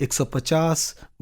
150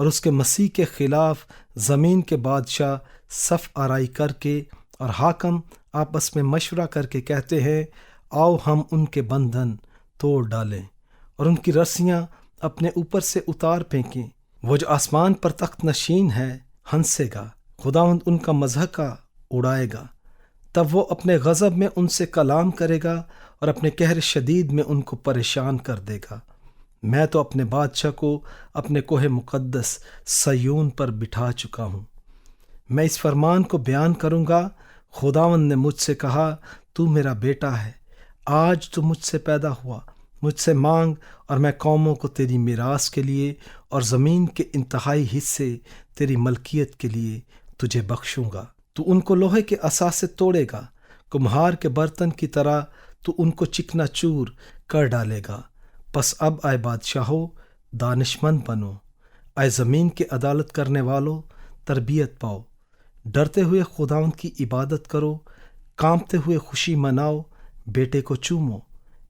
اور اس کے مسیح کے خلاف زمین کے بادشاہ صف آرائی کر کے اور حاکم آپس میں مشورہ کر کے کہتے ہیں، آؤ ہم ان کے بندھن توڑ ڈالیں اور ان کی رسیاں اپنے اوپر سے اتار پھینکیں۔ وہ جو آسمان پر تخت نشین ہے ہنسے گا، خداوند ان کا مضحکہ اڑائے گا۔ تب وہ اپنے غضب میں ان سے کلام کرے گا اور اپنے قہر شدید میں ان کو پریشان کر دے گا۔ میں تو اپنے بادشاہ کو اپنے کوہ مقدس سیون پر بٹھا چکا ہوں۔ میں اس فرمان کو بیان کروں گا، خداوند نے مجھ سے کہا، تو میرا بیٹا ہے، آج تو مجھ سے پیدا ہوا، مجھ سے مانگ اور میں قوموں کو تیری میراث کے لیے اور زمین کے انتہائی حصے تیری ملکیت کے لیے تجھے بخشوں گا۔ تو ان کو لوہے کے عصا سے توڑے گا، کمہار کے برتن کی طرح تو ان کو چکنا چور کر ڈالے گا۔ پس اب اے بادشاہو دانش مند بنو، اے زمین کے عدالت کرنے والو تربیت پاؤ، ڈرتے ہوئے خداوند کی عبادت کرو، کانپتے ہوئے خوشی مناؤ، بیٹے کو چومو،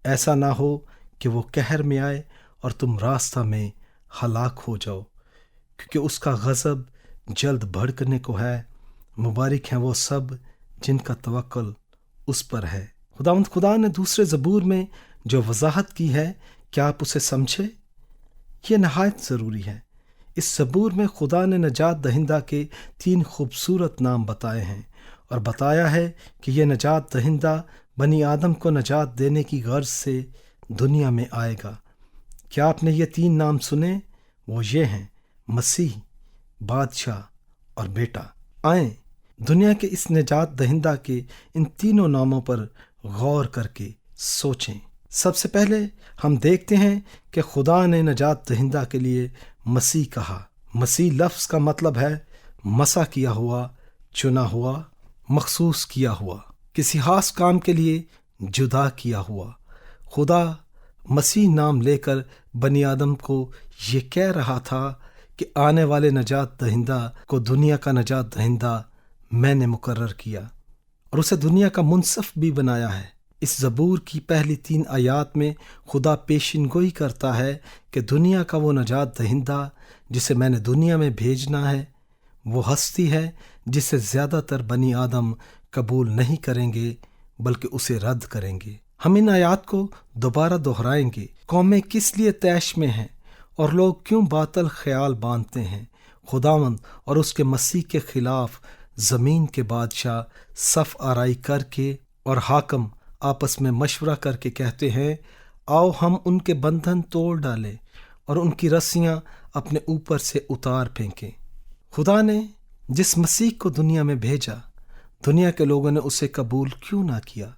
ایسا نہ ہو کہ وہ قہر میں آئے اور تم راستہ میں ہلاک ہو جاؤ، کیونکہ اس کا غضب جلد بھڑکنے کو ہے۔ مبارک ہیں وہ سب جن کا توکل اس پر ہے۔ خداوند خدا نے دوسرے زبور میں جو وضاحت کی ہے، کیا آپ اسے سمجھے؟ یہ نہایت ضروری ہے۔ اس زبور میں خدا نے نجات دہندہ کے 3 خوبصورت نام بتائے ہیں اور بتایا ہے کہ یہ نجات دہندہ بنی آدم کو نجات دینے کی غرض سے دنیا میں آئے گا۔ کیا آپ نے یہ 3 نام سنے؟ وہ یہ ہیں: مسیح، بادشاہ اور بیٹا۔ آئیں دنیا کے اس نجات دہندہ کے ان تینوں ناموں پر غور کر کے سوچیں۔ سب سے پہلے ہم دیکھتے ہیں کہ خدا نے نجات دہندہ کے لیے مسیح کہا۔ مسیح لفظ کا مطلب ہے مسا کیا ہوا، چنا ہوا، مخصوص کیا ہوا، کسی خاص کام کے لیے جدا کیا ہوا۔ خدا مسیح نام لے کر بنی آدم کو یہ کہہ رہا تھا کہ آنے والے نجات دہندہ کو دنیا کا نجات دہندہ میں نے مقرر کیا اور اسے دنیا کا منصف بھی بنایا ہے۔ اس زبور کی پہلی 3 آیات میں خدا پیشین گوئی کرتا ہے کہ دنیا کا وہ نجات دہندہ جسے میں نے دنیا میں بھیجنا ہے وہ ہستی ہے جسے زیادہ تر بنی آدم قبول نہیں کریں گے بلکہ اسے رد کریں گے۔ ہم ان آیات کو دوبارہ دہرائیں گے۔ قومیں کس لیے طیش میں ہیں اور لوگ کیوں باطل خیال باندھتے ہیں؟ خداوند اور اس کے مسیح کے خلاف زمین کے بادشاہ صف آرائی کر کے اور حاکم آپس میں مشورہ کر کے کہتے ہیں، آؤ ہم ان کے بندھن توڑ ڈالیں اور ان کی رسیاں اپنے اوپر سے اتار پھینکیں۔ خدا نے جس مسیح کو دنیا میں بھیجا، دنیا کے لوگوں نے اسے قبول کیوں نہ کیا؟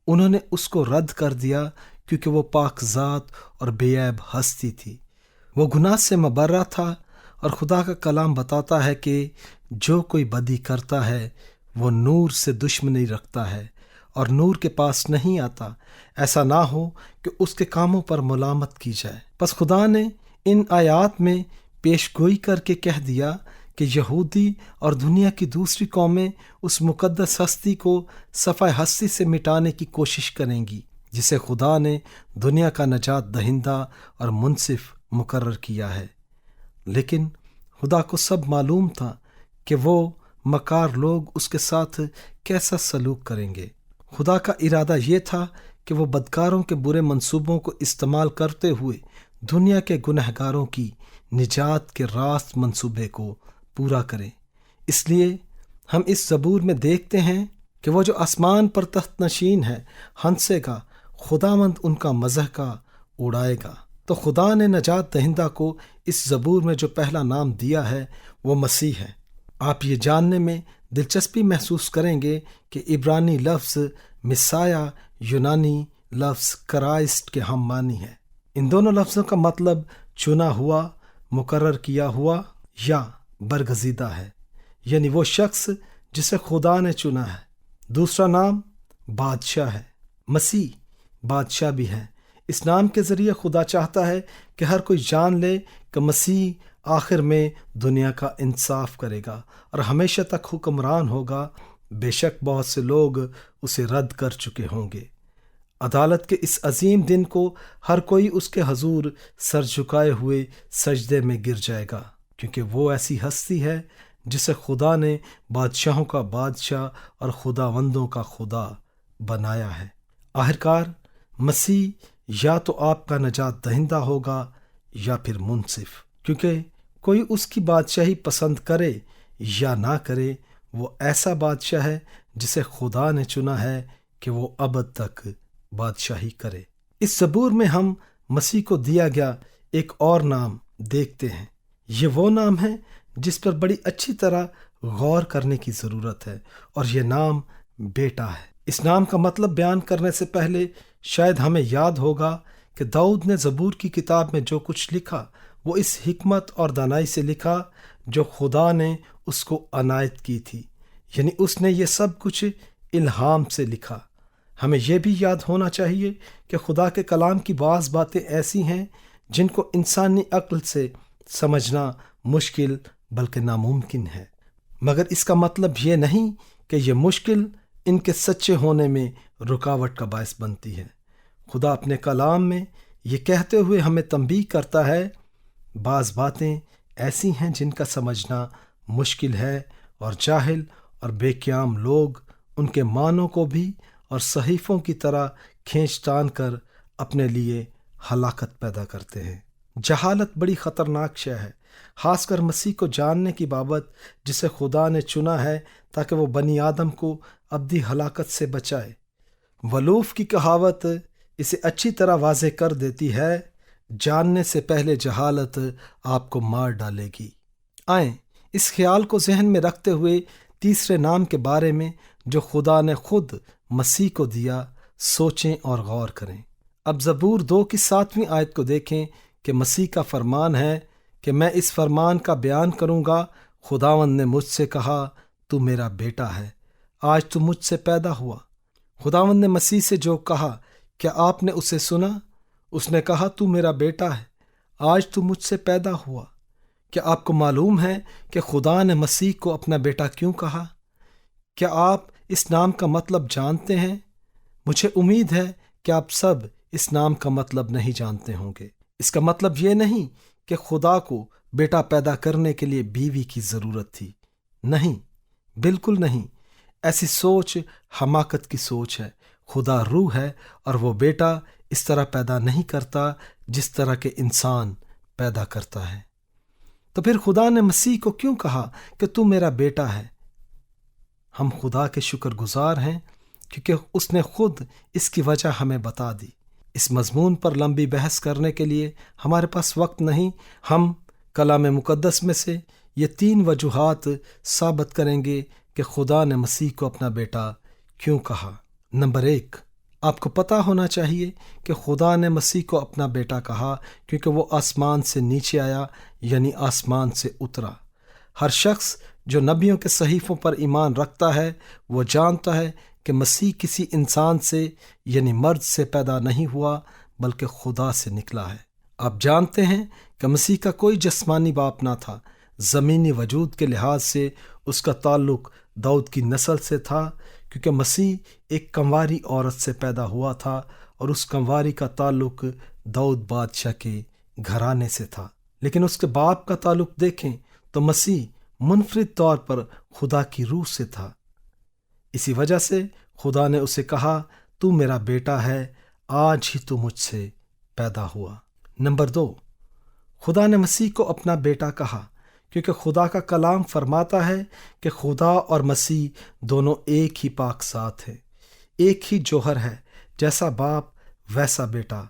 انہوں نے اس کو رد کر دیا کیونکہ وہ پاک ذات اور بے عیب ہستی تھی۔ وہ گناہ سے مبرہ تھا اور خدا کا کلام بتاتا ہے کہ جو کوئی بدی کرتا ہے وہ نور سے دشمنی رکھتا ہے اور نور کے پاس نہیں آتا، ایسا نہ ہو کہ اس کے کاموں پر ملامت کی جائے۔ پس خدا نے ان آیات میں پیش گوئی کر کے کہہ دیا کہ یہودی اور دنیا کی دوسری قومیں اس مقدس ہستی کو صفحہ ہستی سے مٹانے کی کوشش کریں گی جسے خدا نے دنیا کا نجات دہندہ اور منصف مقرر کیا ہے۔ لیکن خدا کو سب معلوم تھا کہ وہ مکار لوگ اس کے ساتھ کیسا سلوک کریں گے۔ خدا کا ارادہ یہ تھا کہ وہ بدکاروں کے برے منصوبوں کو استعمال کرتے ہوئے دنیا کے گنہگاروں کی نجات کے راست منصوبے کو پورا کریں۔ اس لیے ہم اس زبور میں دیکھتے ہیں کہ وہ جو آسمان پر تخت نشین ہے ہنسے گا، خداوند ان کا مضحکہ اڑائے گا۔ تو خدا نے نجات دہندہ کو اس زبور میں جو پہلا نام دیا ہے وہ مسیح ہے۔ آپ یہ جاننے میں دلچسپی محسوس کریں گے کہ عبرانی لفظ مسایا یونانی لفظ کرائسٹ کے ہم معنی ہے۔ ان دونوں لفظوں کا مطلب چنا ہوا، مقرر کیا ہوا یا برگزیدہ ہے، یعنی وہ شخص جسے خدا نے چنا ہے۔ دوسرا نام بادشاہ ہے۔ مسیح بادشاہ بھی ہے۔ اس نام کے ذریعے خدا چاہتا ہے کہ ہر کوئی جان لے کہ مسیح آخر میں دنیا کا انصاف کرے گا اور ہمیشہ تک حکمران ہوگا۔ بے شک بہت سے لوگ اسے رد کر چکے ہوں گے۔ عدالت کے اس عظیم دن کو ہر کوئی اس کے حضور سر جھکائے ہوئے سجدے میں گر جائے گا۔ کیونکہ وہ ایسی ہستی ہے جسے خدا نے بادشاہوں کا بادشاہ اور خداوندوں کا خدا بنایا ہے۔ آخرکار مسیح یا تو آپ کا نجات دہندہ ہوگا یا پھر منصف، کیونکہ کوئی اس کی بادشاہی پسند کرے یا نہ کرے، وہ ایسا بادشاہ ہے جسے خدا نے چنا ہے کہ وہ ابد تک بادشاہی کرے۔ اس زبور میں ہم مسیح کو دیا گیا ایک اور نام دیکھتے ہیں۔ یہ وہ نام ہے جس پر بڑی اچھی طرح غور کرنے کی ضرورت ہے، اور یہ نام بیٹا ہے۔ اس نام کا مطلب بیان کرنے سے پہلے شاید ہمیں یاد ہوگا کہ داؤد نے زبور کی کتاب میں جو کچھ لکھا وہ اس حکمت اور دانائی سے لکھا جو خدا نے اس کو عنایت کی تھی، یعنی اس نے یہ سب کچھ الہام سے لکھا۔ ہمیں یہ بھی یاد ہونا چاہیے کہ خدا کے کلام کی بعض باتیں ایسی ہیں جن کو انسانی عقل سے سمجھنا مشکل بلکہ ناممکن ہے، مگر اس کا مطلب یہ نہیں کہ یہ مشکل ان کے سچے ہونے میں رکاوٹ کا باعث بنتی ہے۔ خدا اپنے کلام میں یہ کہتے ہوئے ہمیں تنبیہ کرتا ہے، بعض باتیں ایسی ہیں جن کا سمجھنا مشکل ہے، اور جاہل اور بے قیام لوگ ان کے معنوں کو بھی اور صحیفوں کی طرح کھینچ تان کر اپنے لیے ہلاکت پیدا کرتے ہیں۔ جہالت بڑی خطرناک شے ہے، خاص کر مسیح کو جاننے کی بابت، جسے خدا نے چنا ہے تاکہ وہ بنی آدم کو ابدی ہلاکت سے بچائے۔ ولوف کی کہاوت اسے اچھی طرح واضح کر دیتی ہے، جاننے سے پہلے جہالت آپ کو مار ڈالے گی۔ آئیں اس خیال کو ذہن میں رکھتے ہوئے تیسرے نام کے بارے میں جو خدا نے خود مسیح کو دیا سوچیں اور غور کریں۔ اب زبور 2 کی 7ویں آیت کو دیکھیں کہ مسیح کا فرمان ہے کہ میں اس فرمان کا بیان کروں گا، خداوند نے مجھ سے کہا تو میرا بیٹا ہے، آج تو مجھ سے پیدا ہوا۔ خداوند نے مسیح سے جو کہا کیا آپ نے اسے سنا؟ اس نے کہا تو میرا بیٹا ہے، آج تو مجھ سے پیدا ہوا۔ کیا آپ کو معلوم ہے کہ خدا نے مسیح کو اپنا بیٹا کیوں کہا؟ کیا آپ اس نام کا مطلب جانتے ہیں؟ مجھے امید ہے کہ آپ سب اس نام کا مطلب نہیں جانتے ہوں گے۔ اس کا مطلب یہ نہیں کہ خدا کو بیٹا پیدا کرنے کے لیے بیوی کی ضرورت تھی، نہیں، بالکل نہیں۔ ایسی سوچ حماقت کی سوچ ہے۔ خدا روح ہے اور وہ بیٹا اس طرح پیدا نہیں کرتا جس طرح کے انسان پیدا کرتا ہے۔ تو پھر خدا نے مسیح کو کیوں کہا کہ تو میرا بیٹا ہے؟ ہم خدا کے شکر گزار ہیں کیونکہ اس نے خود اس کی وجہ ہمیں بتا دی۔ اس مضمون پر لمبی بحث کرنے کے لیے ہمارے پاس وقت نہیں۔ ہم کلام مقدس میں سے یہ 3 وجوہات ثابت کریں گے کہ خدا نے مسیح کو اپنا بیٹا کیوں کہا۔ نمبر 1، آپ کو پتہ ہونا چاہیے کہ خدا نے مسیح کو اپنا بیٹا کہا کیونکہ وہ آسمان سے نیچے آیا، یعنی آسمان سے اترا۔ ہر شخص جو نبیوں کے صحیفوں پر ایمان رکھتا ہے وہ جانتا ہے کہ مسیح کسی انسان سے یعنی مرد سے پیدا نہیں ہوا بلکہ خدا سے نکلا ہے۔ آپ جانتے ہیں کہ مسیح کا کوئی جسمانی باپ نہ تھا۔ زمینی وجود کے لحاظ سے اس کا تعلق داؤد کی نسل سے تھا، کیونکہ مسیح ایک کنواری عورت سے پیدا ہوا تھا اور اس کنواری کا تعلق داؤد بادشاہ کے گھرانے سے تھا۔ لیکن اس کے باپ کا تعلق دیکھیں تو مسیح منفرد طور پر خدا کی روح سے تھا۔ اسی وجہ سے خدا نے اسے کہا تو میرا بیٹا ہے، آج ہی تو مجھ سے پیدا ہوا۔ نمبر 2، خدا نے مسیح کو اپنا بیٹا کہا کیونکہ خدا کا کلام فرماتا ہے کہ خدا اور مسیح دونوں ایک ہی پاک ذات ہے، ایک ہی جوہر ہے، جیسا باپ ویسا بیٹا۔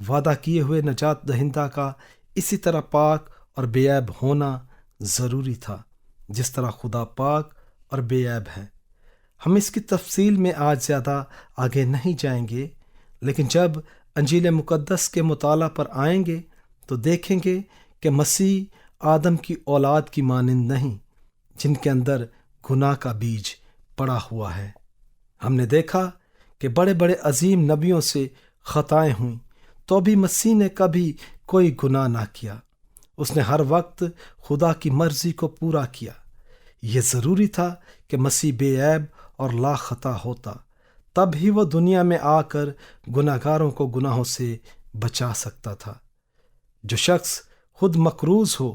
وعدہ کیے ہوئے نجات دہندہ کا اسی طرح پاک اور بے عیب ہونا ضروری تھا جس طرح خدا پاک اور بے عیب ہے۔ ہم اس کی تفصیل میں آج زیادہ آگے نہیں جائیں گے، لیکن جب انجیل مقدس کے مطالعہ پر آئیں گے تو دیکھیں گے کہ مسیح آدم کی اولاد کی مانند نہیں جن کے اندر گناہ کا بیج پڑا ہوا ہے۔ ہم نے دیکھا کہ بڑے بڑے عظیم نبیوں سے خطائیں ہوئیں تو بھی مسیح نے کبھی کوئی گناہ نہ کیا۔ اس نے ہر وقت خدا کی مرضی کو پورا کیا۔ یہ ضروری تھا کہ مسیح بے عیب اور لا خطا ہوتا، تب ہی وہ دنیا میں آ کر گناہ گاروں کو گناہوں سے بچا سکتا تھا۔ جو شخص خود مقروض ہو